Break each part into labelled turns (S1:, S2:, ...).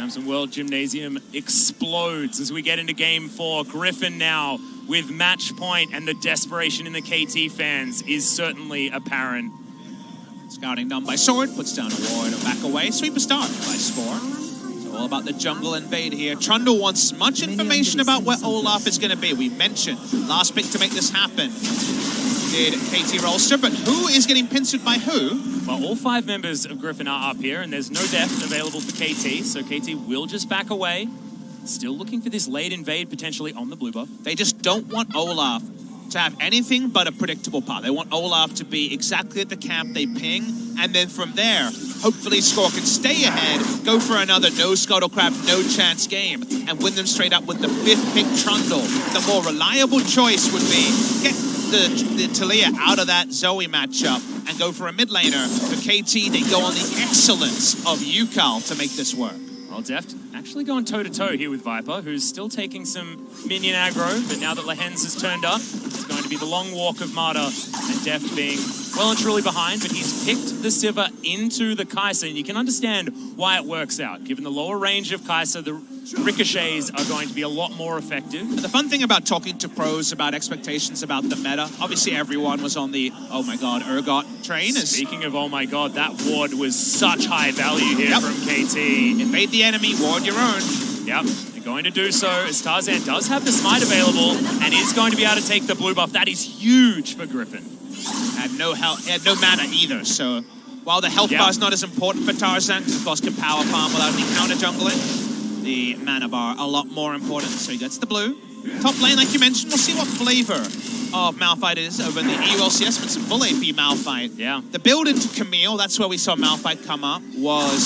S1: Samson World Gymnasium explodes as we get into game 4. Griffin now with match point, and the desperation in the KT fans is certainly apparent.
S2: Scouting done by Sword, puts down a ward, a back away. Sweeper start by Spore. So all about the jungle invade here. Trundle wants much information about where Olaf is going to be. We mentioned last pick to make this happen did KT Rolster, but who is getting pincered by who?
S1: Well, all 5 members of Griffin are up here, and there's no depth available for KT, so KT will just back away. Still looking for this late invade potentially on the blue buff.
S2: They just don't want Olaf to have anything but a predictable path. They want Olaf to be exactly at the camp they ping, and then from there, hopefully Score can stay ahead, go for another no Scuttlecraft, no chance game, and win them straight up with the 5th pick Trundle. The more reliable choice would be get the Talia out of that Zoe matchup and go for a mid laner. For KT, they go on the excellence of Yukal to make this work.
S1: Well, Deft actually going toe-to-toe here with Viper, who's still taking some minion aggro, but now that Lehens has turned up, it's going to be the long walk of Marta, and Deft being well and truly behind, but he's picked the Sivir into the Kai'Sa, and you can understand why it works out. Given the lower range of Kai'Sa, the ricochets are going to be a lot more effective.
S2: But the fun thing about talking to pros about expectations about the meta, obviously everyone was on the, oh my god, Urgot train.
S1: Speaking of oh my god, that ward was such high value here from KT.
S2: Invade the enemy, ward your own.
S1: Yep, they're going to do so as Tarzan does have the smite available and is going to be able to take the blue buff. That is huge for Griffin.
S2: Had no health, had no mana either, so while the health bar is not as important for Tarzan, because of course can power farm without any counter jungling, the mana bar a lot more important, so he gets the blue. Top lane, like you mentioned, we'll see what flavor of Malphite is over in the EULCS, but some full AP Malphite.
S1: Yeah.
S2: The build into Camille, that's where we saw Malphite come up, was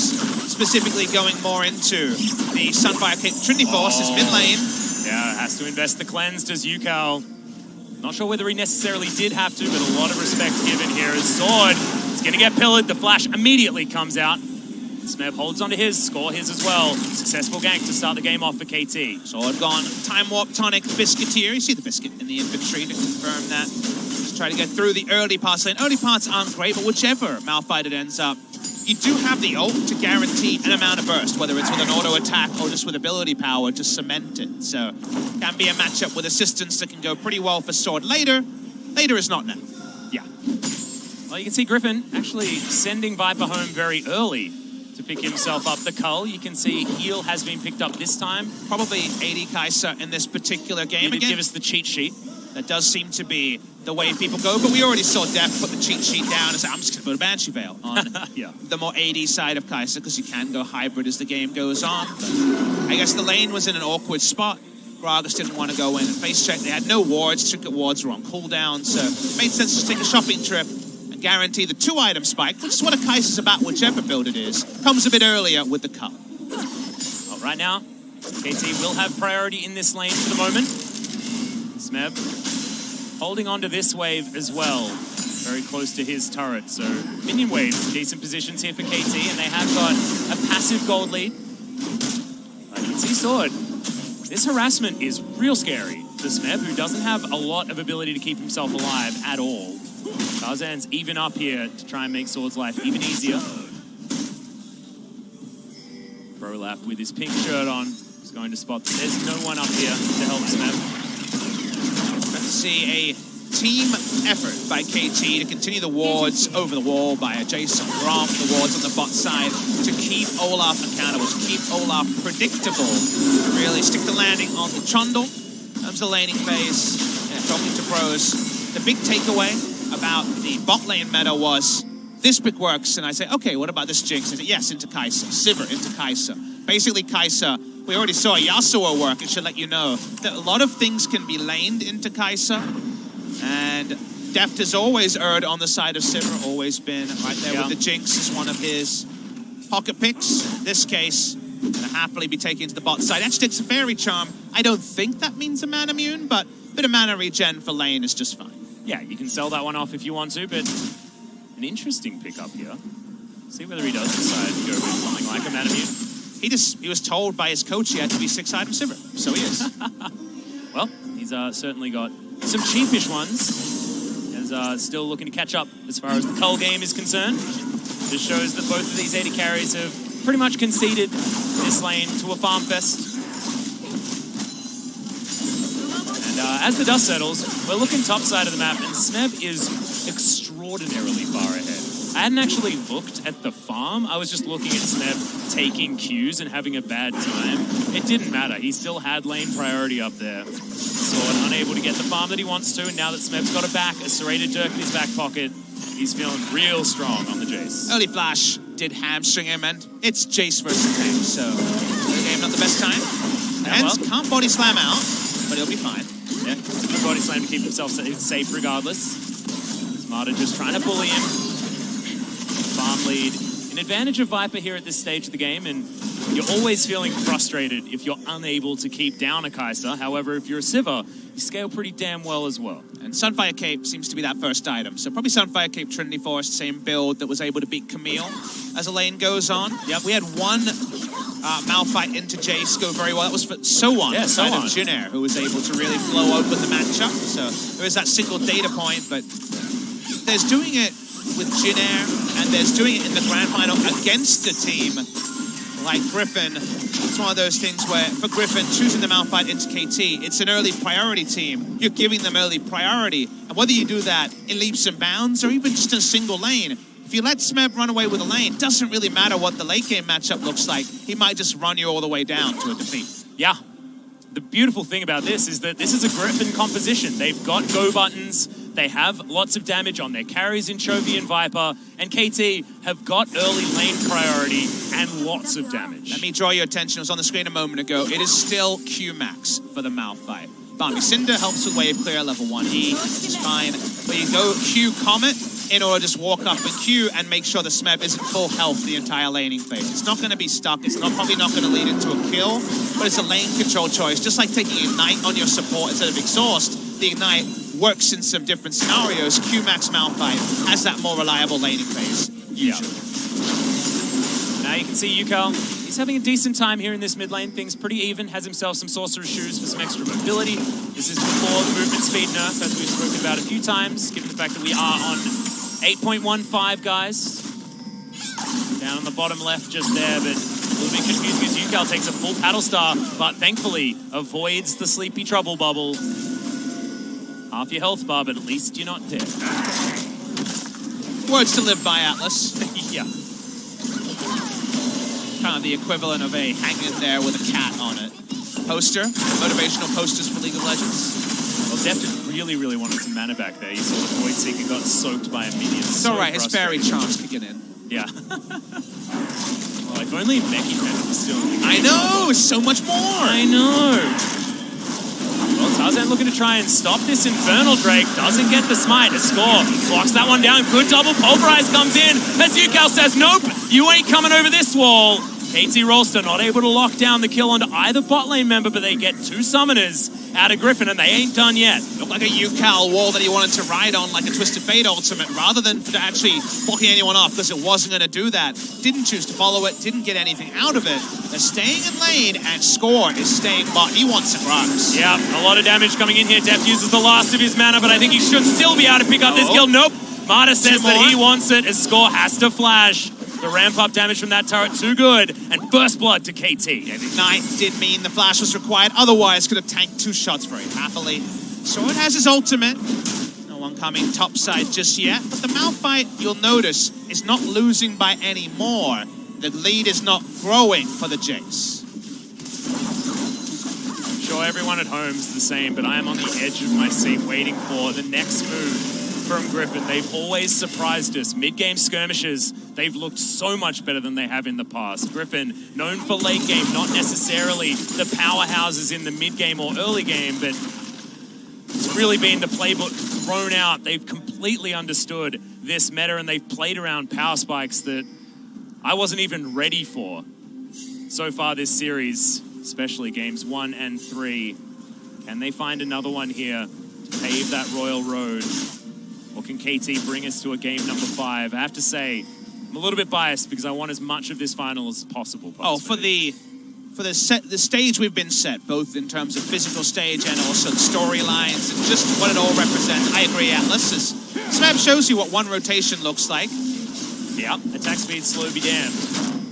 S2: specifically going more into the Sunfire Cape Trinity Force, his mid lane.
S1: Yeah, has to invest the cleanse, does Yukal. Not sure whether he necessarily did have to, but a lot of respect given here. His sword is going to get pillared. The flash immediately comes out. Smeb holds onto his, Score his as well. Successful gank to start the game off for KT.
S2: Sword gone, Time Warp, Tonic, Biscuiteer. You see the Biscuit in the infantry to confirm that. Just try to get through the early parts lane. Early parts aren't great, but whichever Malphite it ends up, you do have the ult to guarantee an amount of burst, whether it's with an auto attack or just with ability power to cement it. So, can be a matchup with assistance that can go pretty well for Sword later. Later is not now.
S1: Yeah. Well, you can see Griffin actually sending Viper home very early to pick himself up the cull. You can see heal has been picked up this time.
S2: Probably 80 Kai'Sa in this particular game.
S1: He did give us the cheat sheet.
S2: That does seem to be the way people go, but we already saw Def put the cheat sheet down and say, I'm just going to put a Banshee Veil on the more AD side of Kai'Sa, because you can go hybrid as the game goes on. But I guess the lane was in an awkward spot. Gragas didn't want to go in and face check. They had no wards. Trinket wards were on cooldown, so it made sense to take a shopping trip and guarantee the 2-item spike, which is what a Kai'Sa's about, whichever build it is. Comes a bit earlier with the cup.
S1: Well, right now, KT will have priority in this lane for the moment. Smeb holding on to this wave as well, very close to his turret. So minion wave, decent positions here for KT, and they have got a passive gold lead. You can see Sword. This harassment is real scary for Smeb, who doesn't have a lot of ability to keep himself alive at all. Tarzan's even up here to try and make Sword's life even easier. Prolaf with his pink shirt on is going to spot that there's no one up here to help Smeb.
S2: See a team effort by KT to continue the wards over the wall by Jason Grom, the wards on the bot side, to keep Olaf accountable, to keep Olaf predictable, to really stick the landing on the Trundle. Comes the laning phase, talking to pros. The big takeaway about the bot lane meta was, this pick works, and I say, okay, what about this Jinx? I say, yes, into Kai'Sa, Sivir into Kai'Sa. Basically Kai'Sa, we already saw Yasuo work. It should let you know that a lot of things can be laned into Kai'Sa. And Deft has always erred on the side of Sivir, always been right there with the Jinx as one of his pocket picks. In this case, gonna happily be taken to the bot side. Actually takes a Fairy Charm. I don't think that means a mana immune, but a bit of mana regen for lane is just fine.
S1: Yeah, you can sell that one off if you want to, but an interesting pickup here. See whether he does decide to go with something like a mana immune.
S2: He was told by his coach he had to be 6-item Sivir, so he is.
S1: Well, he's certainly got some cheapish ones, and still looking to catch up as far as the cull game is concerned. This shows that both of these AD carries have pretty much conceded this lane to a farm fest. And as the dust settles, we're looking top side of the map, and Smeb is extraordinarily far ahead. I hadn't actually looked at the farm. I was just looking at Smeb taking Qs and having a bad time. It didn't matter. He still had lane priority up there. Sword unable to get the farm that he wants to, and now that Smeb's got it back, a serrated Dirk in his back pocket, he's feeling real strong on the Jace.
S2: Early flash did hamstring him, and it's Jace versus Tank, so the game not the best time. Hence, can't body slam out, but he'll be fine.
S1: Yeah, good body slam to keep himself safe regardless. Smarter just trying to bully him. Farm lead. An advantage of Viper here at this stage of the game, and you're always feeling frustrated if you're unable to keep down a Kai'Sa. However, if you're a Sivir, you scale pretty damn well as well.
S2: And Sunfire Cape seems to be that first item. So probably Sunfire Cape Trinity Forest, same build that was able to beat Camille as the lane goes on. Yep, we had one Malphite into Jace go very well. That was for Sowan,
S1: yeah, Sowan.
S2: of Jin Air, who was able to really blow open the matchup. So there is that single data point, but there's doing it with Jin Air, and there's doing it in the grand final against a team like Griffin. It's one of those things where, for Griffin, choosing the Malphite into KT, it's an early priority team. You're giving them early priority, and whether you do that in leaps and bounds or even just in a single lane, if you let Smeb run away with a lane, it doesn't really matter what the late game matchup looks like. He might just run you all the way down to a defeat.
S1: Yeah. The beautiful thing about this is that this is a Griffin composition. They've got go buttons, they have lots of damage on their carries in Chovy and Viper, and KT have got early lane priority and lots of damage.
S2: Let me draw your attention, it was on the screen a moment ago. It is still Q max for the Malphite. Barmy Cinder helps with wave clear level 1E, which is fine. But you go Q Comet in order to just walk up and Q and make sure the Smeb isn't full health the entire laning phase. It's not going to be stuck, it's probably not going to lead into a kill, but it's a lane control choice. Just like taking Ignite on your support instead of Exhaust, the Ignite works in some different scenarios. Q-Max Malphite has that more reliable laning phase, usually.
S1: Yeah. Now you can see Yukal. He's having a decent time here in this mid lane. Things pretty even. Has himself some Sorcerer's Shoes for some extra mobility. This is before the movement speed nerf, as we've spoken about a few times, given the fact that we are on 8.15, guys. Down on the bottom left just there, but a little bit confused because Yukal takes a full Paddle Star, but thankfully avoids the sleepy trouble bubble. Half your health bar, but at least you're not dead.
S2: Words to live by, Atlas.
S1: Yeah.
S2: Kind of the equivalent of a hang in there with a cat on it. Poster, motivational posters for League of Legends.
S1: Well, Deft really, really wanted some mana back there. You saw the Void Seeker got soaked by a minion.
S2: It's so alright, his fairy charms could get in.
S1: Yeah. Well, if only Becky Pennant was still...
S2: I know, so much more!
S1: I know! Well, Tarzan looking to try and stop this Infernal Drake. Doesn't get the smite. A score. Blocks that one down. Good double. Pulverize comes in. As Yukal says, nope, you ain't coming over this wall. KT Rolster not able to lock down the kill onto either bot lane member, but they get two summoners out of Griffin, and they ain't done yet.
S2: Looked like a Yukal wall that he wanted to ride on like a Twisted Fate ultimate, rather than actually blocking anyone off, because it wasn't going to do that. Didn't choose to follow it, didn't get anything out of it. They're staying in lane, and Score is staying bot. He wants some rocks.
S1: Yeah, a lot of damage coming in here. Deft uses the last of his mana, but I think he should still be able to pick up this kill. Nope. Marta says that he wants it, as Score has to flash. The ramp-up damage from that turret, too good. And first blood to KT.
S2: Ignite did mean the flash was required. Otherwise, could have tanked two shots very happily. Sword has his ultimate. No one coming topside just yet. But the Malphite, you'll notice, is not losing by any more. The lead is not growing for the Jace.
S1: I'm sure everyone at home is the same, but I am on the edge of my seat waiting for the next move from Griffin. They've always surprised us. Mid-game skirmishes, they've looked so much better than they have in the past. Griffin, known for late game, not necessarily the powerhouses in the mid-game or early game, but it's really been the playbook thrown out. They've completely understood this meta, and they've played around power spikes that I wasn't even ready for so far this series, especially games 1 and 3. Can they find another one here to pave that royal road? Or can KT bring us to a game number 5? I have to say, I'm a little bit biased because I want as much of this final as possible.
S2: Oh, for the stage we've been set, both in terms of physical stage and also the storylines and just what it all represents. I agree, Atlas. Smeb shows you what one rotation looks like.
S1: Yeah, attack speed slow be damned.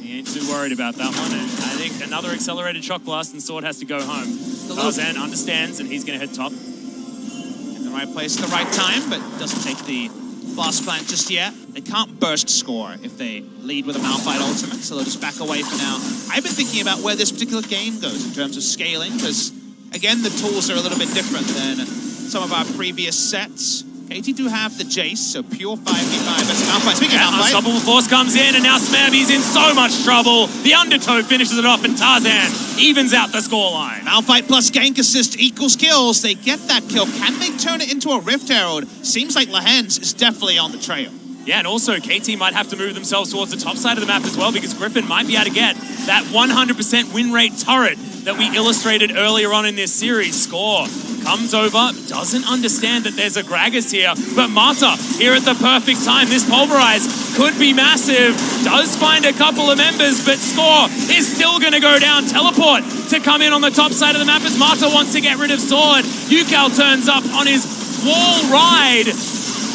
S1: He ain't too worried about that one. And I think another accelerated shock blast and Sword has to go home. Tarzan understands, and he's going to head top.
S2: In the right place at the right time, but doesn't take the blast plant just yet. They can't burst score if they lead with a Malphite ultimate, so they'll just back away for now. I've been thinking about where this particular game goes in terms of scaling, because, again, the tools are a little bit different than some of our previous sets. KT do have the Jace, so pure 5v5 versus Malphite. Speaking of Malphite,
S1: Unstoppable Force comes in, and now Smebby's in so much trouble. The Undertow finishes it off, and Tarzan evens out the scoreline.
S2: Malphite plus gank assist equals kills. They get that kill. Can they turn it into a Rift Herald? Seems like Lehens is definitely on the trail.
S1: Yeah, and also KT might have to move themselves towards the top side of the map as well, because Griffin might be able to get that 100% win rate turret that we illustrated earlier on in this series. Score comes over, doesn't understand that there's a Gragas here, but Mata here at the perfect time. This Pulverize could be massive, does find a couple of members, but Score is still going to go down. Teleport to come in on the top side of the map as Mata wants to get rid of Sword. Yukal turns up on his wall ride,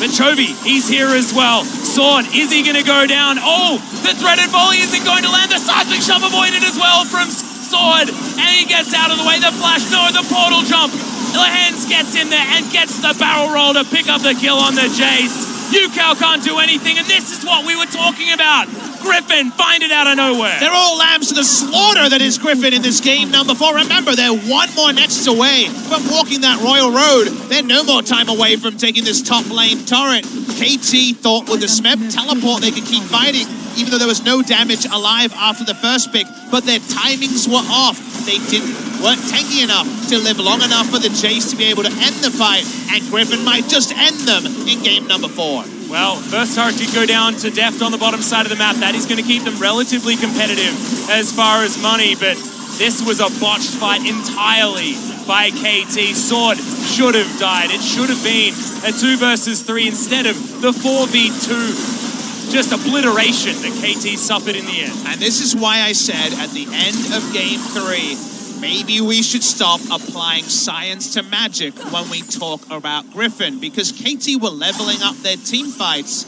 S1: but Chovy, he's here as well. Sword, is he going to go down? Oh, the threaded volley isn't going to land. The seismic shove avoided as well from Sword, and he gets out of the way. The flash, no, the portal jump. Lehens gets in there and gets the barrel roll to pick up the kill on the Jace. Yukal can't do anything, and this is what we were talking about. Griffin find it out of nowhere.
S2: They're all lambs to the slaughter that is Griffin in this game number 4. Remember, they're one more nexus away from walking that Royal Road. They're no more time away from taking this top lane turret. KT thought with the Smeb teleport they could keep fighting, even though there was no damage alive after the first pick, but their timings were off. They weren't tanky enough to live long enough for the Jace to be able to end the fight, and Griffin might just end them in game number 4.
S1: Well, first turret did go down to Deft on the bottom side of the map. That is going to keep them relatively competitive as far as money, but this was a botched fight entirely by KT. Sword should have died. It should have been a 2 versus 3 instead of the 4v2. Just obliteration that KT suffered in the end.
S2: And this is why I said at the end of game 3, maybe we should stop applying science to magic when we talk about Griffin, because KT were leveling up their team fights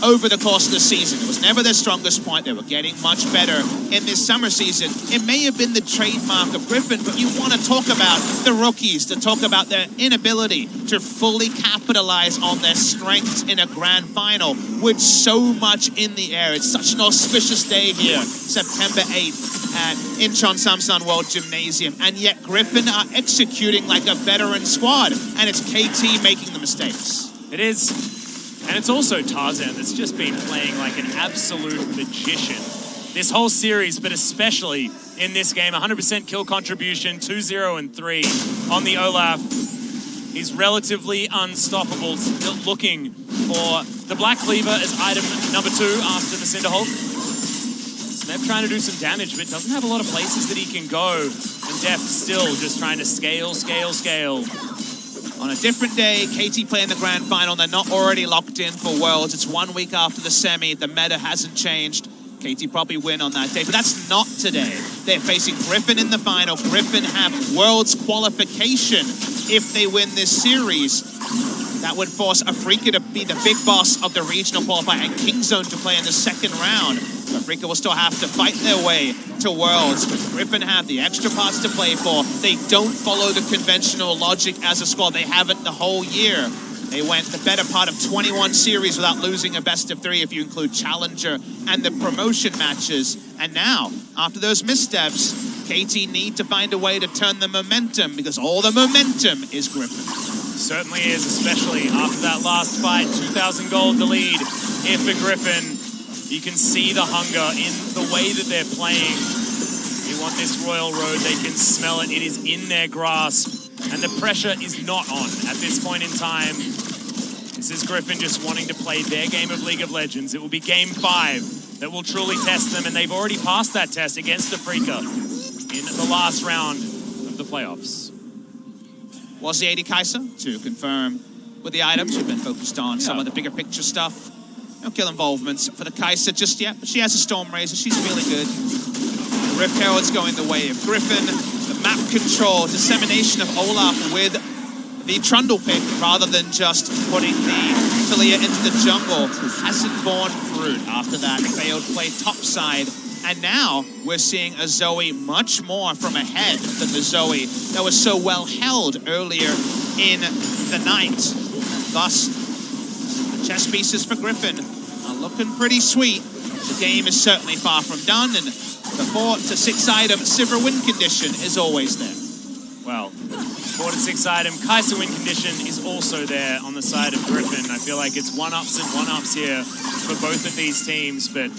S2: over the course of the season. It was never their strongest point. They were getting much better in this summer season. It may have been the trademark of Griffin, but you want to talk about the rookies, to talk about their inability to fully capitalize on their strengths in a grand final with so much in the air. It's such an auspicious day here, September 8th at Incheon Samsung World Gymnasium, and yet Griffin are executing like a veteran squad, and it's KT making the mistakes.
S1: It is. And it's also Tarzan that's just been playing like an absolute magician this whole series, but especially in this game. 100% kill contribution, 2-0 and 3 on the Olaf. He's relatively unstoppable, still looking for the Black Cleaver as item number 2 after the Cinderhulk. Smeb trying to do some damage, but doesn't have a lot of places that he can go. And Deft still just trying to scale. On a different day, KT playing the grand final. They're not already locked in for Worlds. It's 1 week after the semi. The meta hasn't changed. KT probably win on that day, but that's not today. They're facing Griffin in the final. Griffin have Worlds qualification if they win this series. That would force Afrika to be the big boss of the regional qualifier and Kingzone to play in the second round. Afrika will still have to fight their way to Worlds, but Griffin have the extra parts to play for. They don't follow the conventional logic as a squad. They haven't the whole year. They went the better part of 21 series without losing a best of 3 if you include Challenger and the promotion matches. And now, after those missteps, KT need to find a way to turn the momentum, because all the momentum is Griffin. Certainly is, especially after that last fight. 2,000 gold the lead here for Griffin. You can see the hunger in the way that they're playing. They want this Royal Road. They can smell it. It is in their grasp. And the pressure is not on at this point in time. This is Griffin just wanting to play their game of League of Legends. It will be game 5 that will truly test them. And they've already passed that test against Afrika in the last round of the playoffs.
S2: Was the AD Kai'Sa to confirm with the items. We've been focused on some of the bigger picture stuff. No kill involvements for the Kai'Sa just yet, but she has a Storm Razor. She's really good. Rift Herald's going the way of Griffin. The map control, dissemination of Olaf with the Trundle pick rather than just putting the Talia into the jungle hasn't borne fruit after that failed play topside And now we're seeing a Zoe much more from ahead than the Zoe that was so well held earlier in the night. Thus, the chess pieces for Griffin are looking pretty sweet. The game is certainly far from done, and the 4 to 6 item Sivir win condition is always there.
S1: Well, 4 to 6 item Kai'Sa win condition is also there on the side of Griffin. I feel like it's one-ups and one-ups here for both of these teams, but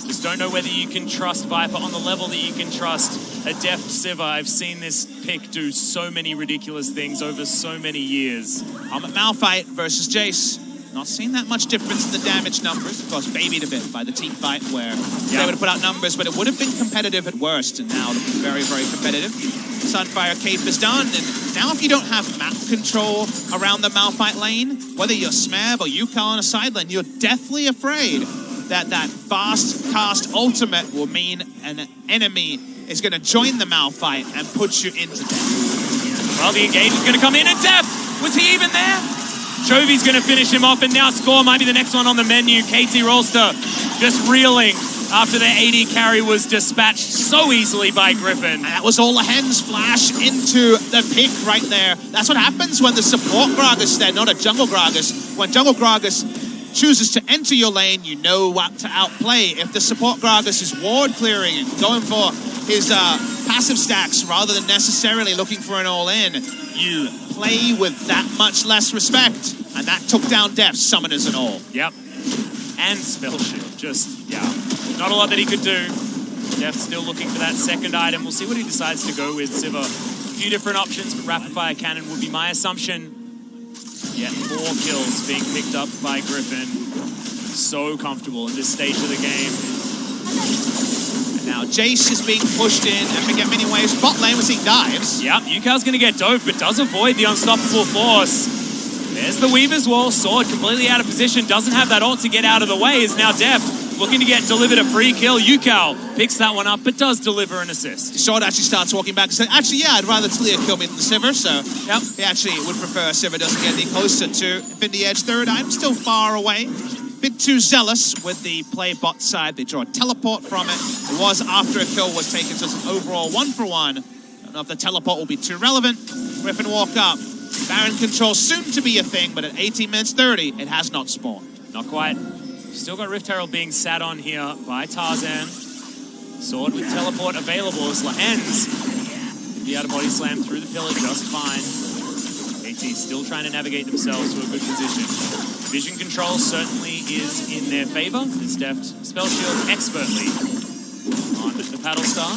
S1: just don't know whether you can trust Viper on the level that you can trust a deft Sivir. I've seen this pick do so many ridiculous things over so many years.
S2: I'm at Malphite versus Jace. Not seeing that much difference in the damage numbers. Of course, babied a bit by the team fight where they were able to put out numbers, but it would have been competitive at worst, and now looking very, very competitive. Sunfire Cape is done, and now if you don't have map control around the Malphite lane, whether you're Smeb or Yukal on a side lane, you're deathly afraid that that fast cast ultimate will mean an enemy is going to join the Malphite and put you into death.
S1: Well, the engage is going to come in, and Death! Was he even there? Jovi's going to finish him off, and now Score might be the next one on the menu. KT Rolster just reeling after their AD carry was dispatched so easily by Griffin.
S2: And that was all the hens flash into the pick right there. That's what happens when the support Gragas there, not a jungle Gragas. When jungle Gragas chooses to enter your lane, you know what to outplay. If the support Gragas is ward clearing and going for his passive stacks rather than necessarily looking for an all-in, you play with that much less respect. And that took down Def, summoners and all.
S1: Yep. And Spell Shield. Just, not a lot that he could do. Def still looking for that second item. We'll see what he decides to go with. Sivir, a few different options, but Rapid Fire Cannon would be my assumption. Yet 4 kills being picked up by Griffin. So comfortable at this stage of the game.
S2: And now Jace is being pushed in and we get many waves. Bot lane, we're seeing dives.
S1: Yep, Yukal's going to get dove, but does avoid the unstoppable force. There's the Weaver's Wall. Sword completely out of position. Doesn't have that ult to get out of the way. Is now Deft looking to get delivered a free kill. Yukal picks that one up, but does deliver an assist.
S2: Sword actually starts walking back and says, actually, yeah, I'd rather Talia kill me than Sivir, so he actually would prefer Sivir doesn't get any closer to Infinity Edge third. I'm still far away. Bit too zealous with the play bot side. They draw a teleport from it. It was after a kill was taken, so it's an overall 1-for-1. Don't know if the teleport will be too relevant. Griffin walk up. Baron control soon to be a thing, but at 18 minutes 30, it has not spawned.
S1: Not quite. Still got Rift Herald being sat on here by Tarzan. Sword with teleport available as Lahens. The outer body slam through the pillar just fine. AT still trying to navigate themselves to a good position. Vision control certainly is in their favor. It's Deft Spell Shield expertly on the Paddle Star.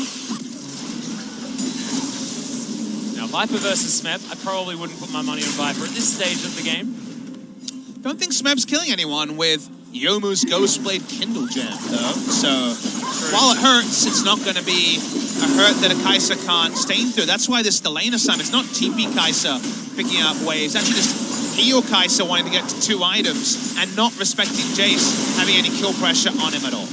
S1: Now, Viper versus Smeb, I probably wouldn't put my money on Viper at this stage of the game.
S2: Don't think Smeb's killing anyone with Youmuu's Ghostblade Kindle Gem, though. So, while it hurts, it's not going to be a hurt that a Kai'Sa can't stain through. That's why this lane assignment, it's not TP Kai'Sa picking up waves. It's actually just heal Kai'Sa wanting to get to 2 items and not respecting Jace having any kill pressure on him at all.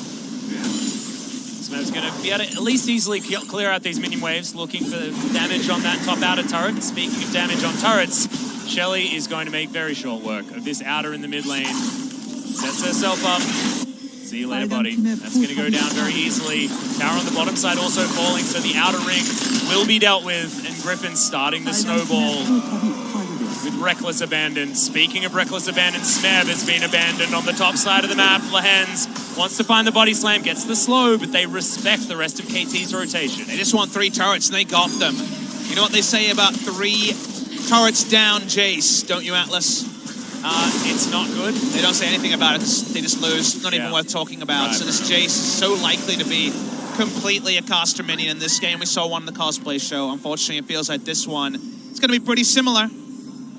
S1: Smeb's going to be able to at least easily clear out these minion waves, looking for damage on that top outer turret. Speaking of damage on turrets, Shelly is going to make very short work of this outer in the mid lane. Sets herself up. See you later, buddy. That's going to go down very easily. Tower on the bottom side also falling, so the outer ring will be dealt with, and Griffin starting the snowball with reckless abandon. Speaking of reckless abandon, Smeb has been abandoned on the top side of the map. Lahens wants to find the body slam, gets the slow, but they respect the rest of KT's rotation.
S2: They just want 3 turrets, and they got them. You know what they say about 3 turrets down, Jace, don't you, Atlas?
S1: It's not good.
S2: They don't say anything about it. They just lose. Not even worth talking about.
S1: Right,
S2: so this Jace is so likely to be completely a caster minion in this game. We saw one in the cosplay show. Unfortunately, it feels like this one, it's going to be pretty similar.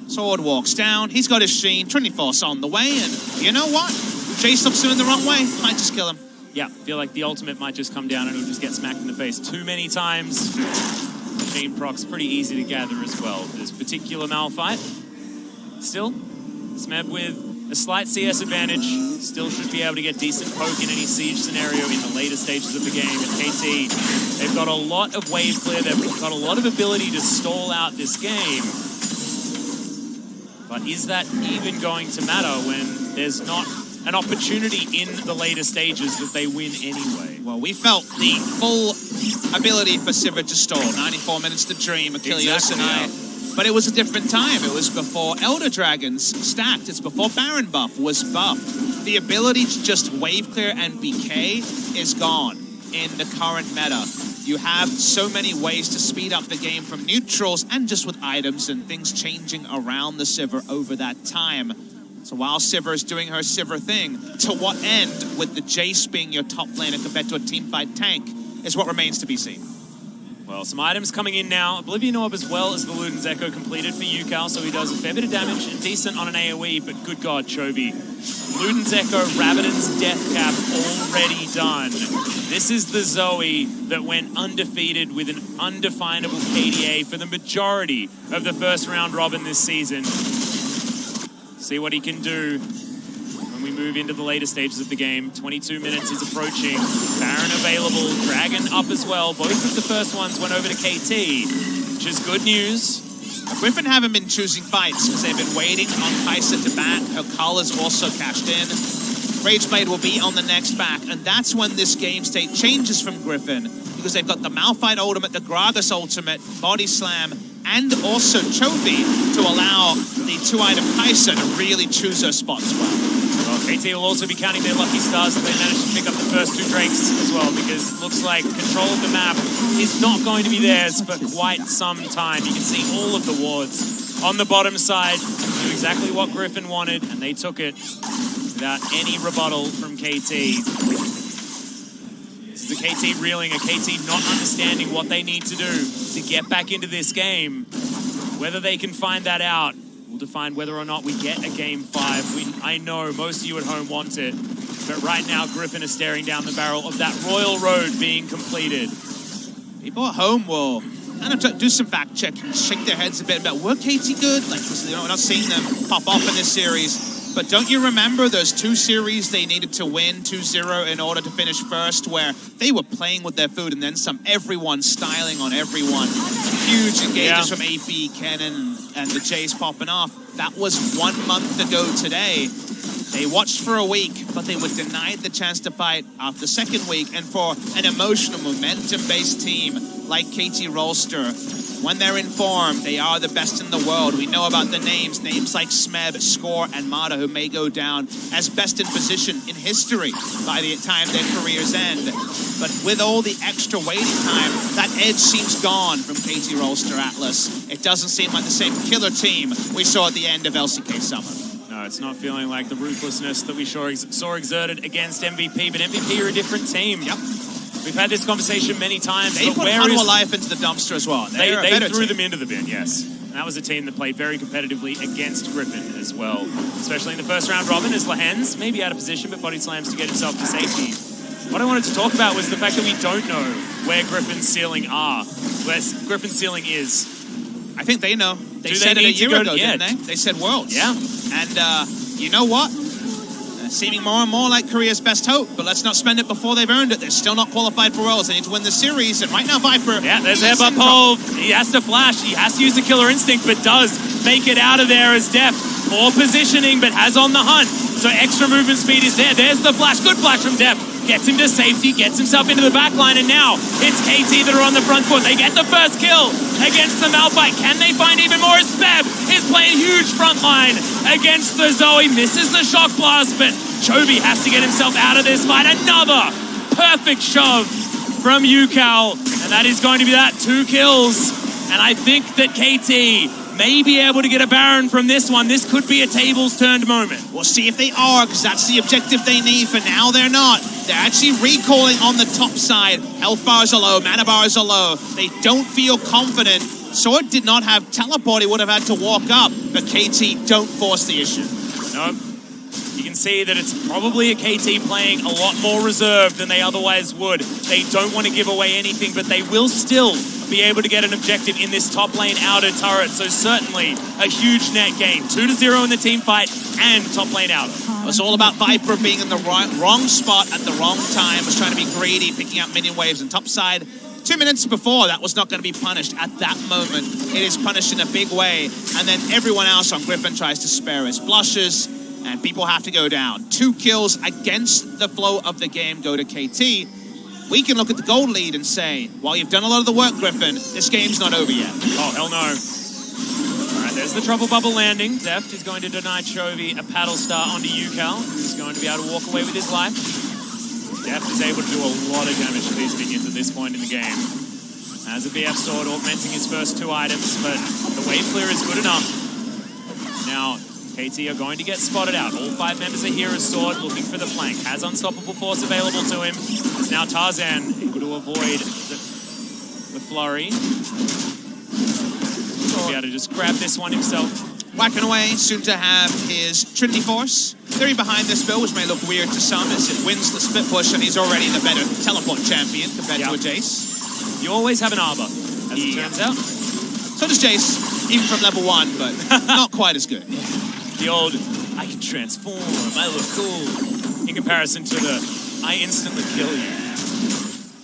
S2: Sword walks down. He's got his Sheen. Trinity Force on the way. And you know what? Jace looks him in the wrong way. Might just kill him.
S1: Yeah, feel like the ultimate might just come down and it'll just get smacked in the face too many times. Chain proc's pretty easy to gather as well. This particular Malphite. Still, Smeb with a slight CS advantage. Still should be able to get decent poke in any siege scenario in the later stages of the game. And KT, they've got a lot of wave clear. They've got a lot of ability to stall out this game. But is that even going to matter when there's not an opportunity in the later stages that they win anyway.
S2: Well, we felt the full ability for Sivir to stall. 94 minutes to dream, Achilles and I. But it was a different time. It was before Elder Dragons stacked. It's before Baron buff was buffed. The ability to just wave clear and BK is gone in the current meta. You have so many ways to speed up the game from neutrals and just with items and things changing around the Sivir over that time. So while Sivir is doing her Sivir thing, to what end with the Jace being your top laner compared to a teamfight tank is what remains to be seen.
S1: Well, some items coming in now. Oblivion Orb as well as the Luden's Echo completed for UCal, so he does a fair bit of damage and decent on an AoE, but good God, Chovy. Luden's Echo, Rabadon's Death Cap already done. This is the Zoe that went undefeated with an undefinable KDA for the majority of the first round robin this season. See what he can do when we move into the later stages of the game. 22 minutes is approaching. Baron available, Dragon up as well. Both of the first ones went over to KT, which is good news.
S2: Griffin haven't been choosing fights because they've been waiting on Kai'Sa to back. Her collar's also cashed in. Rageblade will be on the next back, and that's when this game state changes from Griffin, because they've got the Malphite ultimate, the Gragas ultimate, Body Slam, and also Chovy to allow the two-item Kai'Sa to really choose her spots well.
S1: Well, KT will also be counting their lucky stars if they manage to pick up the first two Drakes as well, because it looks like control of the map is not going to be theirs for quite some time. You can see all of the wards on the bottom side do exactly what Griffin wanted, and they took it without any rebuttal from KT. This is a KT reeling, a KT not understanding what they need to do to get back into this game. Whether they can find that out will define whether or not we get a Game 5. I know most of you at home want it, but right now Griffin is staring down the barrel of that Royal Road being completed.
S2: People at home will kind of do some fact checking, shake their heads a bit about, were KT good? Like, we're not seeing them pop off in this series. But don't you remember those two series they needed to win 2-0 in order to finish first, where they were playing with their food and then some, everyone styling on everyone. Huge engagements from AP, Kennen, and the Jace popping off. That was 1 month ago today. They watched for a week, but they were denied the chance to fight after the second week. And for an emotional, momentum-based team like KT Rolster, when they're in form, they are the best in the world. We know about the names like Smeb, Score, and Mata, who may go down as best in position in history by the time their careers end. But with all the extra waiting time, that edge seems gone from KT Rolster Atlas. It doesn't seem like the same killer team we saw at the end of LCK Summer.
S1: No, it's not feeling like the ruthlessness that we saw exerted against MVP, but MVP are a different team.
S2: Yep.
S1: We've had this conversation many times.
S2: They put Hanwha Life into the dumpster as well.
S1: They threw them into the bin, yes. And that was a team that played very competitively against Griffin as well, especially in the first round robin, as Lehens maybe out of position, but body slams to get himself to safety. What I wanted to talk about was the fact that we don't know where Griffin's ceiling is.
S2: I think they know. They said it a year ago, didn't they? They said Worlds.
S1: Yeah.
S2: And you know what? Seeming more and more like Korea's best hope, but let's not spend it before they've earned it. They're still not qualified for Worlds. They need to win the series, and right now Viper...
S1: Yeah, there's Headbutt Pole. He has to flash. He has to use the Killer Instinct, but does make it out of there as Deft. Poor positioning, but has on the hunt. So extra movement speed is there. There's the flash. Good flash from Deft. Gets him to safety, gets himself into the back line, and now it's KT that are on the front foot. They get the first kill against the Malphite. Can they find even more? Speb is playing huge front line against the Zoe. Misses the shock blast, but Chovy has to get himself out of this fight. Another perfect shove from UCal, and that is going to be that 2 kills. And I think that KT may be able to get a Baron from this one. This could be a tables turned moment.
S2: We'll see if they are, because that's the objective they need. For now, they're not. They're actually recalling on the top side. Health bars are low, mana bars are low. They don't feel confident. Sword did not have teleport. He would have had to walk up, but KT don't force the issue.
S1: Nope. You can see that it's probably a KT playing a lot more reserved than they otherwise would. They don't want to give away anything, but they will still be able to get an objective in this top lane outer turret. So certainly a huge net gain. 2-0 in the team fight and top lane outer.
S2: It's all about Viper being in the wrong spot at the wrong time. Was trying to be greedy, picking out minion waves and top side. 2 minutes before, that was not going to be punished. At that moment, it is punished in a big way. And then everyone else on Griffin tries to spare his blushes. and people have to go down. 2 kills against the flow of the game go to KT. We can look at the gold lead and say, while you've done a lot of the work, Griffin, this game's not over yet.
S1: Oh, hell no. All right, there's the trouble bubble landing. Deft is going to deny Chovy a paddle star onto UCal, who's going to be able to walk away with his life. Deft is able to do a lot of damage to these minions at this point in the game. Has a BF sword augmenting his first 2 items, but the wave clear is good enough. Now, KT are going to get spotted out. All 5 members are here as Sword, looking for the flank. Has unstoppable force available to him. It's now Tarzan able to avoid the flurry. He'll be able to just grab this one himself.
S2: Whacking away, soon to have his Trinity Force. Theory behind this build, which may look weird to some, is it wins the split push, and he's already the better teleport champion compared to a Jace.
S1: You always have an Arbor, as it turns out.
S2: So does Jace, even from level 1, but not quite as good.
S1: The old, I can transform, I look cool, in comparison to the, I instantly kill you.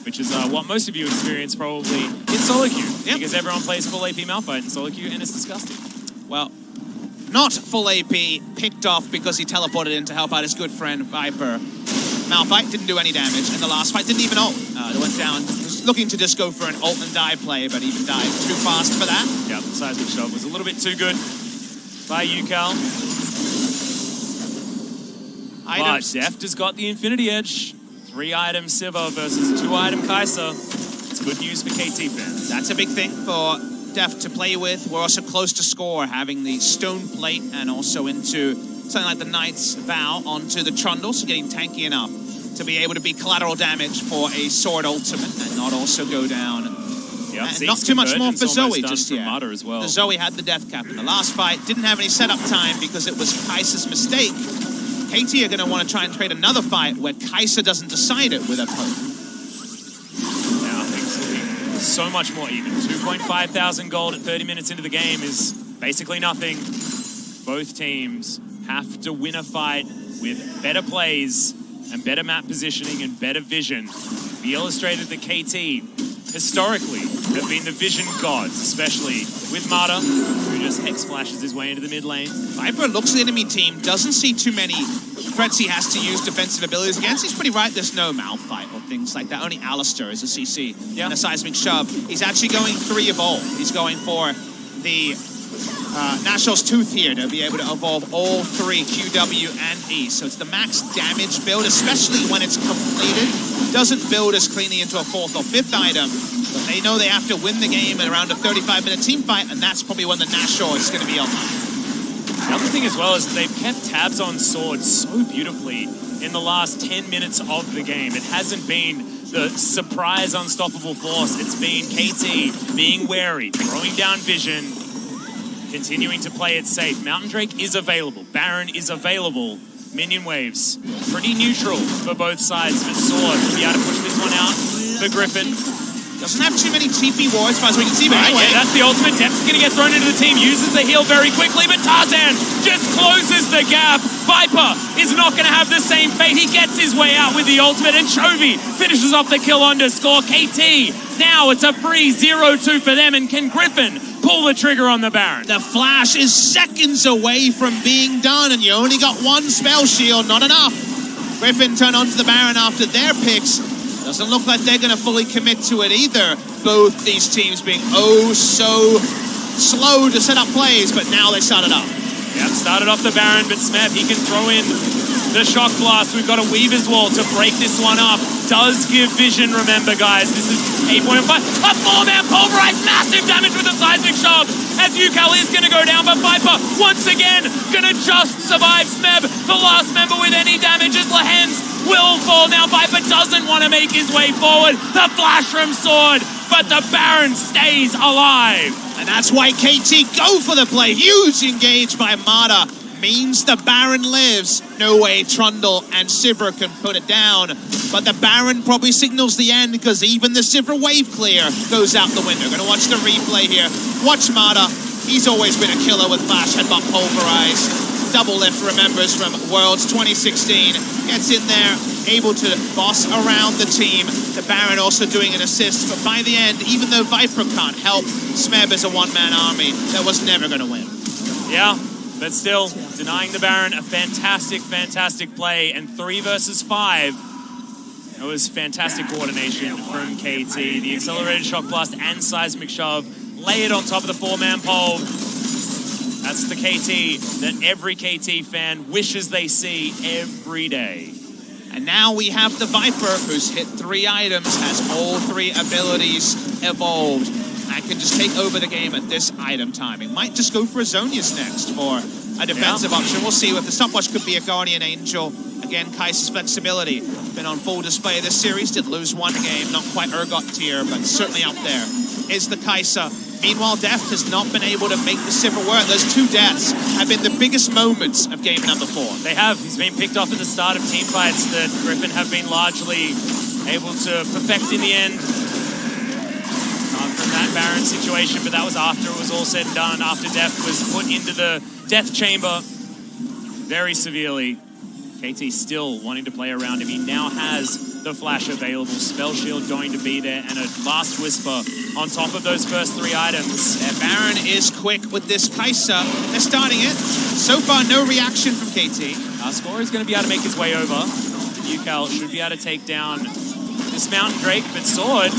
S1: Which is what most of you experience probably in solo queue. Yep. Because everyone plays full AP Malphite in solo queue, and it's disgusting.
S2: Well, not full AP, picked off because he teleported in to help out his good friend Viper. Malphite didn't do any damage, and the last fight didn't even ult. It went down, was looking to just go for an ult and die play, but even died too fast for that.
S1: Yeah, the seismic shot was a little bit too good by UCal. But Deft has got the Infinity Edge. 3-item Sivir versus 2-item Kai'Sa. It's good news for KT fans.
S2: That's a big thing for Deft to play with. We're also close to score, having the Stone Plate and also into something like the Knight's Vow onto the Trundle, so getting tanky enough to be able to be collateral damage for a Sword Ultimate and not also go down.
S1: Yep,
S2: and not too much more for Zoe just yet.
S1: As well.
S2: The Zoe had the death cap in the last fight, didn't have any setup time because it was Kai'Sa's mistake. KT are going to want to try and trade another fight where Kai'Sa doesn't decide it with a poke.
S1: Now things looking so much more even. 2,500 gold at 30 minutes into the game is basically nothing. Both teams have to win a fight with better plays and better map positioning and better vision. We illustrated that KT historically have been the vision gods, especially with Mata, who just X-flashes his way into the mid lane.
S2: Viper looks at the enemy team, doesn't see too many threats he has to use defensive abilities against. He's pretty right, there's no Malphite or things like that. Only Alistair is a CC and a seismic shove. He's actually going 3 evolve. He's going for the Nashor's Tooth here to be able to evolve all 3, QW and E. So it's the max damage build, especially when it's completed. Doesn't build as cleanly into a 4th or 5th item, but they know they have to win the game in around a 35-minute team fight, and that's probably when the Nashor is going to be online.
S1: The other thing as well is that they've kept tabs on Sword so beautifully in the last 10 minutes of the game. It hasn't been the surprise unstoppable force. It's been KT being wary, throwing down vision, continuing to play it safe. Mountain Drake is available. Baron is available. Minion waves, pretty neutral for both sides, but Sword will be able to push this one out for Griffin.
S2: Doesn't have too many TP wards, as far as we can see, but anyway.
S1: Yeah, that's the ultimate. Depth's going to get thrown into the team, uses the heal very quickly, but Tarzan just closes the gap. Viper is not going to have the same fate. He gets his way out with the ultimate, and Chovy finishes off the kill underscore. KT, now it's a free 0-2 for them, and can Griffin pull the trigger on the Baron?
S2: The flash is seconds away from being done, and you only got 1 spell shield, not enough. Griffin turn onto the Baron after their picks. Doesn't look like they're going to fully commit to it either. Both these teams being oh so slow to set up plays, but now they started up.
S1: Yeah, started off the Baron, but Smeb, he can throw in the shock blast. We've got a Weaver's Wall to break this one up. Does give vision, remember, guys. This is 8.5. A 4-man pulverize, massive damage with a seismic shove. As UCal is going to go down, but Viper, once again, going to just survive Smeb. The last member with any damage is Lehens will fall. Now Viper doesn't want to make his way forward. The flash from Sword, but the Baron stays alive.
S2: And that's why KT go for the play. Huge engage by Mata. Means the Baron lives. No way Trundle and Sivir can put it down. But the Baron probably signals the end because even the Sivir wave clear goes out the window. Gonna watch the replay here. Watch Mata. He's always been a killer with Flash Headbutt Pulverize. Double lift remembers from Worlds 2016. Gets in there, able to boss around the team. The Baron also doing an assist. But by the end, even though Viper can't help, Smeb is a one-man army that was never gonna win.
S1: Yeah. But still, denying the Baron, a fantastic, fantastic play. And 3 versus 5. It was fantastic coordination from KT. The accelerated shock blast and seismic shove. Lay it on top of the 4-man pole. That's the KT that every KT fan wishes they see every day.
S2: And now we have the Viper, who's hit 3 items, has all 3 abilities evolved, and can just take over the game at this item timing. Might just go for a Zonius next for a defensive option. We'll see. If the stopwatch could be a Guardian Angel. Again, Kai'Sa's flexibility been on full display this series. Did lose 1 game, not quite Urgot tier, but certainly up there is the Kai'Sa. Meanwhile, Deft has not been able to make the Sivir work. Those 2 deaths have been the biggest moments of game number 4.
S1: They have. He's been picked off at the start of team fights that Griffin have been largely able to perfect in the end. From that Baron situation, but that was after it was all said and done, after Deft was put into the death chamber very severely. KT still wanting to play around him. He now has the flash available, spell shield going to be there, and a last whisper on top of those first 3 items.
S2: Yeah, Baron is quick with this Kai'Sa. They're starting it. So far, no reaction from KT.
S1: Our scorer is going to be able to make his way over. UCal should be able to take down this Mountain Drake, but Sword,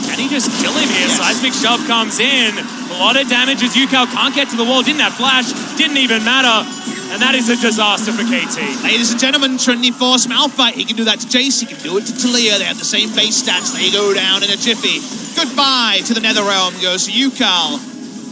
S1: can he just kill him here? Yes. Seismic shove comes in. A lot of damage as UCal can't get to the wall. Didn't have flash, didn't even matter. And that is a disaster for KT.
S2: Ladies and gentlemen, Trinity Force Malphite. He can do that to Jace, he can do it to Talia. They have the same base stats. They go down in a jiffy. Goodbye to the Netherrealm goes UCal.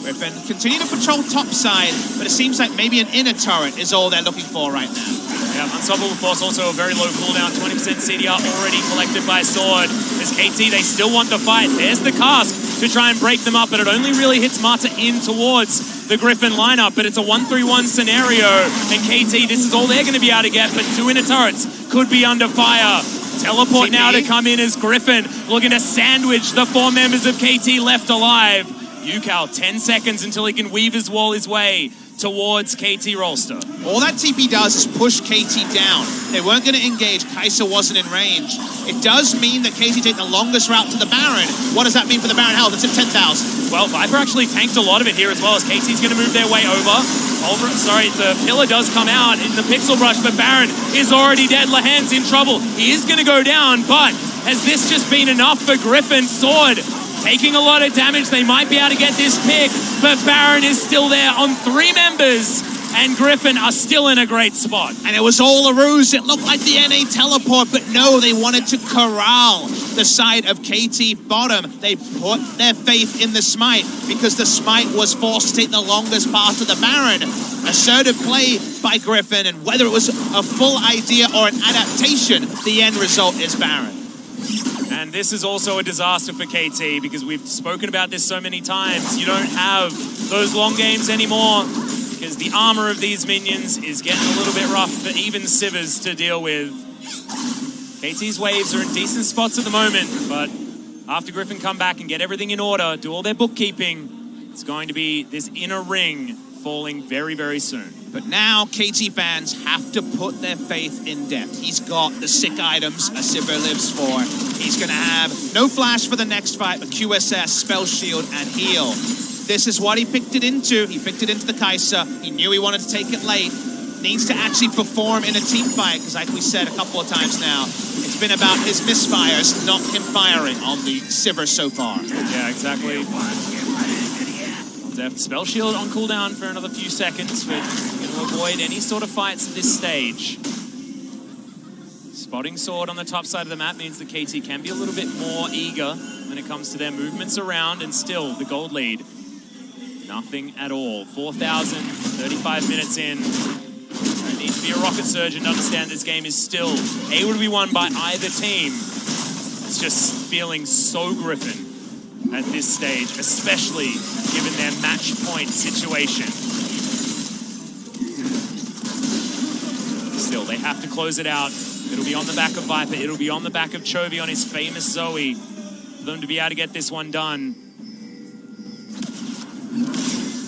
S2: Griffin continue to patrol topside, but it seems like maybe an inner turret is all they're looking for right now.
S1: Yeah, Unstoppable Force also a very low cooldown, 20% CDR already collected by Sword. As KT, they still want the fight. There's the cask to try and break them up, but it only really hits Mata in towards the Griffin lineup, but it's a 1-3-1 scenario, and KT, this is all they're going to be able to get, but 2 inner turrets could be under fire. Teleport now to come in as Griffin, looking to sandwich the 4 members of KT left alive. UCal, 10 seconds until he can weave his wall his way towards KT Rolster.
S2: All that TP does is push KT down. They weren't going to engage. Kai'Sa wasn't in range. It does mean that KT take the longest route to the Baron. What does that mean for the Baron health? It's at 10,000.
S1: Well, Viper actually tanked a lot of it here as well, as KT's going to move their way over. The pillar does come out in the pixel brush, but Baron is already dead. Lahan's in trouble. He is going to go down, but has this just been enough for Griffin? Sword taking a lot of damage. They might be able to get this pick, but Baron is still there on 3 members, and Griffin are still in a great spot.
S2: And it was all a ruse. It looked like the NA teleport, but no, they wanted to corral the side of KT bottom. They put their faith in the Smite, because the Smite was forced to take the longest path to the Baron. Assertive play by Griffin, and whether it was a full idea or an adaptation, the end result is Baron.
S1: And this is also a disaster for KT, because we've spoken about this so many times. You don't have those long games anymore, because the armor of these minions is getting a little bit rough for even Sivers to deal with. KT's waves are in decent spots at the moment, but after Griffin come back and get everything in order, do all their bookkeeping, it's going to be this inner ring falling very, very soon.
S2: But now KT fans have to put their faith in Deft. He's got the sick items a Sivir lives for. He's going to have no flash for the next fight, but QSS, spell shield, and heal. This is what he picked it into. He picked it into the Kai'Sa. He knew he wanted to take it late. Needs to actually perform in a team fight, because like we said a couple of times now, it's been about his misfires, not him firing on the Sivir so far.
S1: Yeah, exactly. Deft spell shield on cooldown for another few seconds, but going to avoid any sort of fights at this stage. Spotting Sword on the top side of the map means that KT can be a little bit more eager when it comes to their movements around, and still the gold lead. Nothing at all. 4,000, 35 minutes in. You need to be a rocket surgeon to understand this game is still able to be won by either team. It's just feeling so Griffin at this stage, especially given their match point situation. Still, they have to close it out. It'll be on the back of Viper. It'll be on the back of Chovy on his famous Zoe for them to be able to get this one done.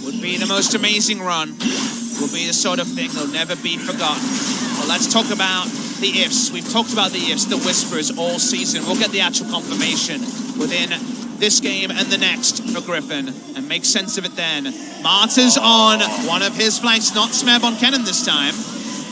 S2: Would be the most amazing run. Will be the sort of thing that'll never be forgotten. Well, let's talk about the ifs. We've talked about the ifs, the whispers all season. We'll get the actual confirmation within this game and the next for Griffin and make sense of it then. Marta's on one of his flanks, not Smeb on Kennen this time.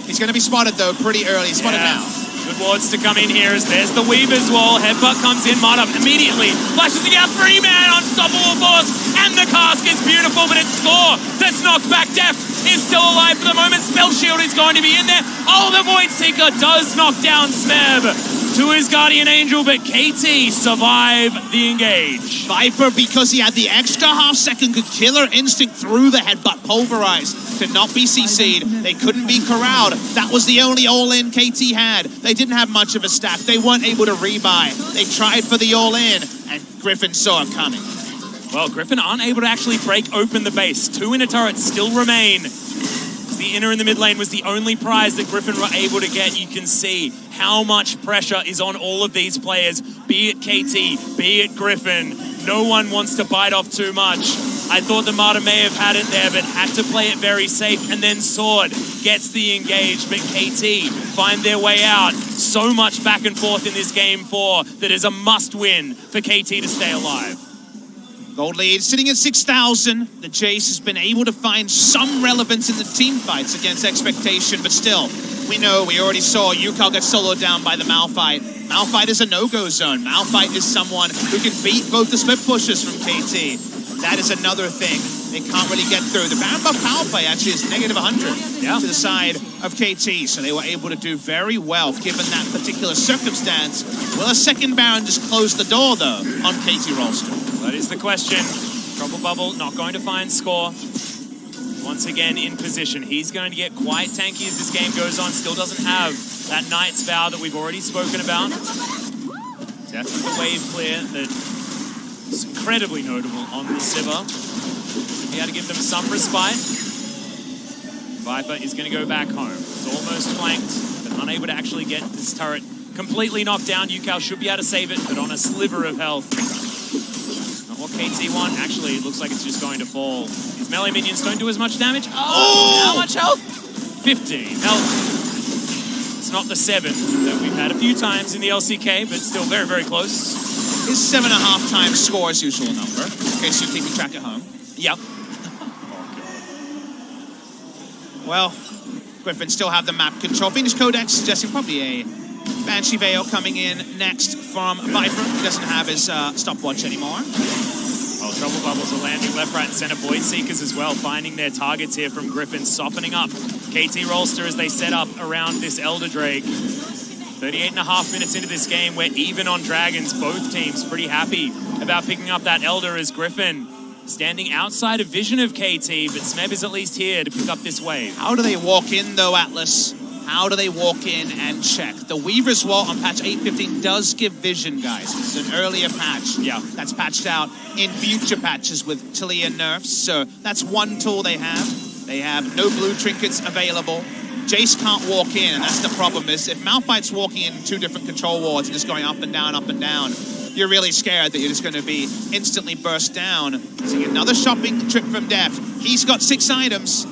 S2: He's going to be spotted though pretty early. Spotted now.
S1: Good wards to come in here as there's the Weaver's wall. Headbutt comes in, Marta immediately flashes the out. 3-man unstoppable force, and the cask is beautiful, but it's Score that's knocked back. Def is still alive for the moment. Spell Shield is going to be in there. Oh, the Void Seeker does knock down Smeb to his Guardian Angel, but KT survive the engage.
S2: Viper, because he had the extra half-second, could killer instinct through the headbutt, pulverized to not be CC'd. They couldn't be corralled. That was the only all-in KT had. They didn't have much of a stack. They weren't able to rebuy. They tried for the all-in, and Griffin saw it coming.
S1: Well, Griffin aren't able to actually break open the base. 2 inner turrets still remain. The inner in the mid lane was the only prize that Griffin were able to get. You can see how much pressure is on all of these players, be it KT, be it Griffin. No one wants to bite off too much. I thought the Marta may have had it there, but had to play it very safe. And then Sword gets the engage, but KT find their way out. So much back and forth in this game 4 that is a must win for KT to stay alive.
S2: Gold lead sitting at 6,000. The Jace has been able to find some relevance in the team fights against expectation, but still, we already saw Yukal get soloed down by the Malphite. Malphite is a no-go zone. Malphite is someone who can beat both the split pushers from KT. That is another thing they can't really get through. The Baron buff power play actually is negative 100 to the side of KT, so they were able to do very well given that particular circumstance. Will a second Baron just close the door, though, on KT Rolster?
S1: That is the question. Trouble Bubble not going to find Score. Once again in position. He's going to get quite tanky as this game goes on. Still doesn't have that Knight's Vow that we've already spoken about. Definitely the wave clear that is incredibly notable on the Sivir. He had to give them some respite. Viper is going to go back home. It's almost flanked, but unable to actually get this turret completely knocked down. Yukal should be able to save it, but on a sliver of health. What KT want? Actually, it looks like it's just going to fall. His melee minions don't do as much damage. Oh! How much health? 15 health. It's not the 7 that we've had a few times in the LCK, but still very, very close.
S2: His 7.5 times Score's usual number, in case you're keeping track at home.
S1: Yep.
S2: Well, Griffin still have the map control. Phoenix Codex suggesting probably a Banshee Veil coming in next from Viper. He doesn't have his stopwatch anymore.
S1: Oh, Trouble Bubbles are landing left, right, and center. Void Seekers as well, finding their targets here from Griffin, softening up KT Rolster as they set up around this Elder Drake. 38.5 minutes into this game, we're even on Dragons. Both teams pretty happy about picking up that Elder as Griffin standing outside of vision of KT, but Smeb is at least here to pick up this wave.
S2: How do they walk in though, Atlas? How do they walk in and check? The Weaver's Wall on patch 8.15 does give vision, guys. It's an earlier patch.
S1: Yeah.
S2: That's patched out in future patches with Tillia nerfs. So that's one tool they have. They have no blue trinkets available. Jace can't walk in, and that's the problem is if Malphite's walking in 2 different control wards and just going up and down, you're really scared that you're just going to be instantly burst down. See another shopping trip from Def. He's got 6 items.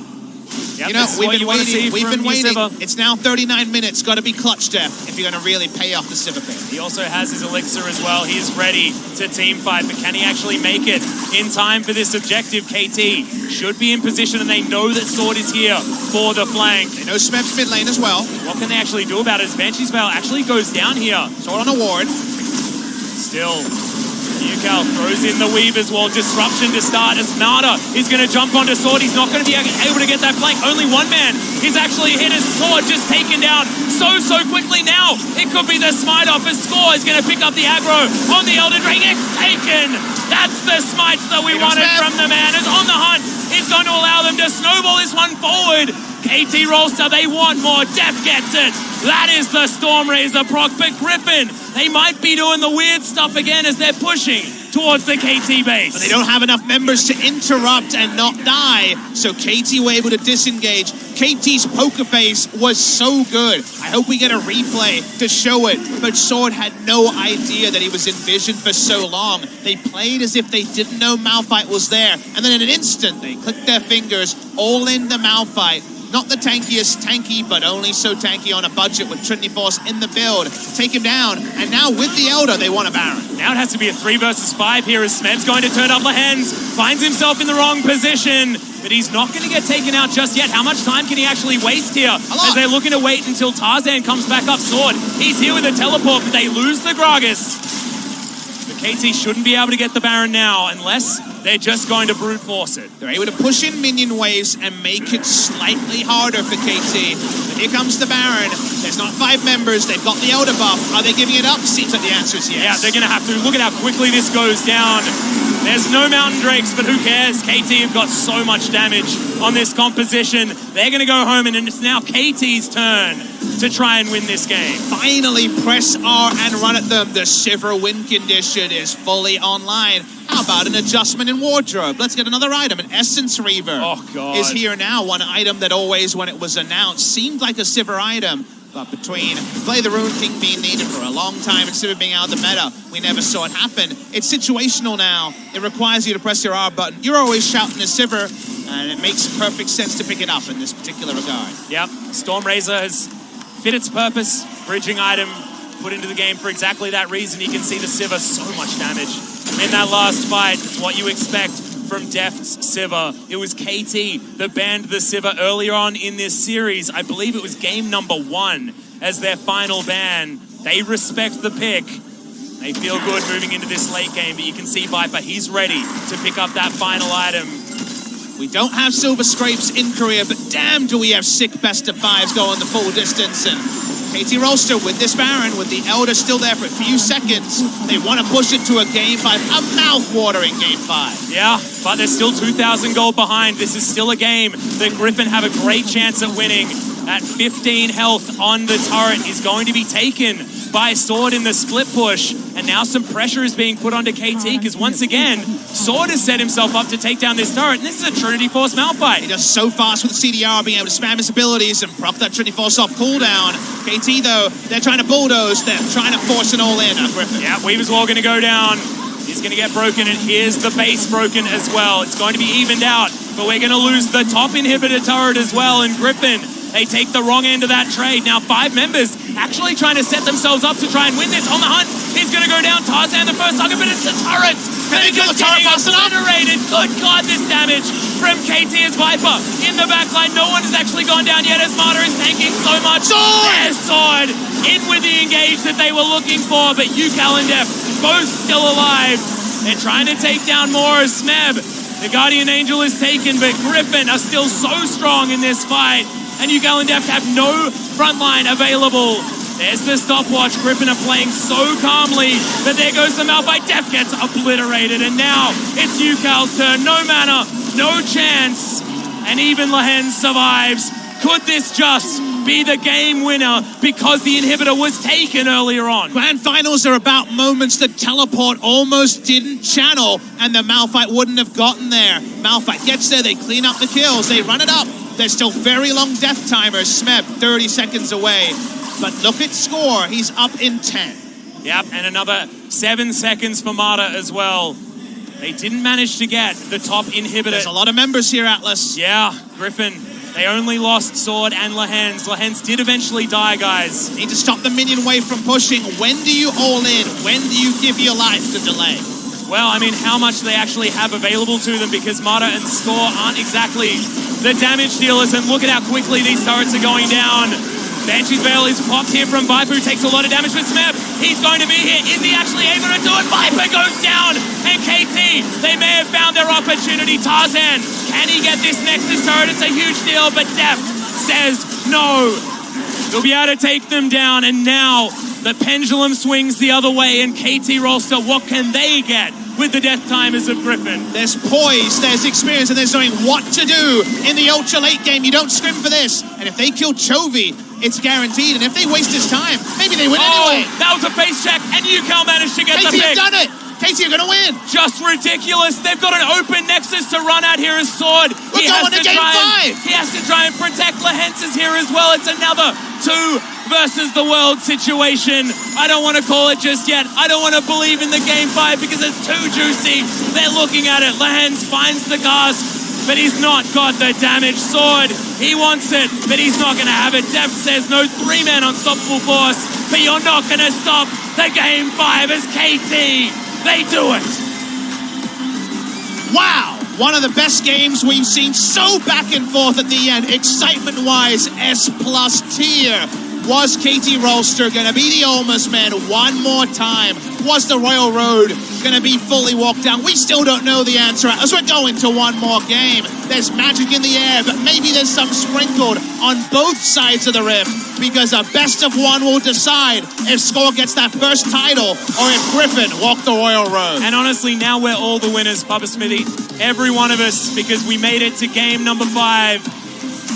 S1: Yep,
S2: you know, we've been waiting.
S1: Sivir.
S2: It's now 39 minutes. Got to be clutch, Def, if you're going to really pay off the Sivir pick.
S1: He also has his elixir as well. He is ready to team fight, but can he actually make it in time for this objective? KT should be in position, and they know that Sword is here for the flank.
S2: They know Smeb's mid lane as well.
S1: What can they actually do about it? As Banshee's Veil actually goes down here.
S2: Sword on a ward.
S1: Still, Yukal throws in the Weaver's Wall. Disruption to start as Marta is going to jump onto Sword. He's not going to be able to get that flank. Only one man is actually hit his Sword, just taken down so quickly now. It could be the smite off as Score is going to pick up the aggro on the Elder Drake. It's taken. That's the smite that we wanted from the man. Is on the hunt. It's going to allow them to snowball this one forward. KT Rolster, they want more. Def gets it. That is the Stormrazor proc. But Griffin, they might be doing the weird stuff again as they're pushing towards the KT base.
S2: But they don't have enough members to interrupt and not die, so KT were able to disengage. KT's poker face was so good. I hope we get a replay to show it, but Sword had no idea that he was in vision for so long. They played as if they didn't know Malphite was there, and then in an instant, they clicked their fingers, all in the Malphite. Not the tankiest tanky, but only so tanky on a budget with Trinity Force in the build. Take him down, and now with the Elder, they want a Baron.
S1: Now it has to be a 3 versus 5 here as Smeb's going to turn up Lehens, finds himself in the wrong position, but he's not going to get taken out just yet. How much time can he actually waste here? As they're looking to wait until Tarzan comes back up. Sword, he's here with a teleport, but they lose the Gragas. But KT shouldn't be able to get the Baron now unless they're just going to brute force it.
S2: They're able to push in minion waves and make it slightly harder for KT. But here comes the Baron. There's not 5 members. They've got the Elder buff. Are they giving it up? Seems like the answer is yes.
S1: Yeah, they're going to have to. Look at how quickly this goes down. There's no Mountain Drakes, but who cares? KT have got so much damage on this composition. They're going to go home, and it's now KT's turn to try and win this game.
S2: Finally, press R and run at them. The Shiver win condition is fully online. How about an adjustment in wardrobe? Let's get another item. An Essence Reaver is here now. One item that always, when it was announced, seemed like a Shiver item. But between Play the Rune King being needed for a long time and Shiver being out of the meta, we never saw it happen. It's situational now. It requires you to press your R button. You're always shouting a Shiver, and it makes perfect sense to pick it up in this particular regard.
S1: Yep, Stormrazor has fit its purpose. Bridging item put into the game for exactly that reason. You can see the Shiver, so much damage. In that last fight, it's what you expect from Deft's Sivir. It was KT that banned the Sivir earlier on in this series. I believe it was game number 1 as their final ban. They respect the pick. They feel good moving into this late game, but you can see Viper, he's ready to pick up that final item.
S2: We don't have Silver Scrapes in Korea, but damn do we have sick best of 5s going the full distance. And KT Rolster with this Baron, with the Elder still there for a few seconds. They want to push it to a game 5, a mouth-watering game 5.
S1: Yeah, but they're still 2,000 gold behind. This is still a game that Griffin have a great chance at winning. At 15 health on the turret is going to be taken by Sword in the split push. And now some pressure is being put onto KT because once again, Sword has set himself up to take down this turret. And this is a Trinity Force Malphite.
S2: He does so fast with the CDR, being able to spam his abilities and proc that Trinity Force off cooldown. KT, though, they're trying to bulldoze. They're trying to force an all-in on Griffin.
S1: Yeah, Weaver's Wall going to go down. He's going to get broken, and here's the base broken as well. It's going to be evened out, but we're going to lose the top inhibitor turret as well. And Griffin, they take the wrong end of that trade. Now 5 members actually trying to set themselves up to try and win this. On the hunt, he's going to go down. Tarzan the first target, but it's the turrets.
S2: Can they kill the turret fast enough?
S1: Good God, this damage from KT as Viper in the backline. No one has actually gone down yet as Marta is tanking so much. There's Sword in with the engage that they were looking for, but Yukal and Def both still alive. They're trying to take down more as Smeb. The Guardian Angel is taken, but Griffin are still so strong in this fight. And Yukal and Def have no frontline available. There's the stopwatch. Griffin are playing so calmly, but there goes the Malphite. Def gets obliterated, and now it's Yukal's turn. No mana, no chance, and even Lehens survives. Could this just be the game winner because the inhibitor was taken earlier on?
S2: Grand finals are about moments. The teleport almost didn't channel, and the Malphite wouldn't have gotten there. Malphite gets there, they clean up the kills, they run it up. There's still very long death timers. Smeb 30 seconds away. But look at score, he's up in 10.
S1: Yep, and another 7 seconds for Marta as well. They didn't manage to get the top inhibitor.
S2: There's a lot of members here, Atlas.
S1: Yeah, Griffin, they only lost Sword and Lehens. Lehens did eventually die, guys.
S2: Need to stop the minion wave from pushing. When do you all in? When do you give your life to delay?
S1: Well, I mean, how much they actually have available to them, because Marta and Score aren't exactly the damage dealers, and look at how quickly these turrets are going down. Banshee's Veil is popped here from Viper, who takes a lot of damage with Smeb. He's going to be here. Is he actually able to do it? Viper goes down, and KT, they may have found their opportunity. Tarzan, can he get this Nexus turret? It's a huge deal, but Deft says no. He'll be able to take them down, and now the pendulum swings the other way, and KT Rolster, what can they get with the death timers of Griffin?
S2: There's poise, there's experience, and there's knowing what to do in the ultra late game. You don't scrim for this. And if they kill Chovy, it's guaranteed. And if they waste his time, maybe they win anyway.
S1: That was a face check, and Yukal managed to get the pick.
S2: KT have done it. KT are going to win.
S1: Just ridiculous. They've got an open Nexus to run out here as Sword.
S2: We're going to game 5.
S1: He has to try and protect. Lehens is here as well. It's another 2 versus the world situation. I don't want to call it just yet. I don't want to believe in the game 5 because it's too juicy. They're looking at it. Lehens finds the gas, but he's not got the damage sword. He wants it, but he's not going to have it. Def says no 3-man unstoppable force, but you're not going to stop the Game 5 as KT. They do it.
S3: Wow, one of the best games we've seen, so back and forth at the end. Excitement-wise, S+ tier. Was KT Rolster going to be the Almost Man one more time? Was the Royal Road going to be fully walked down? We still don't know the answer as we're going to one more game. There's magic in the air, but maybe there's some sprinkled on both sides of the rift, because a best of one will decide if Score gets that first title or if Griffin walked the Royal Road.
S1: And honestly, now we're all the winners, Papa Smithy. Every one of us, because we made it to game number 5.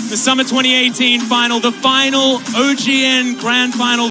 S1: The Summer 2018 final, the final OGN Grand Final.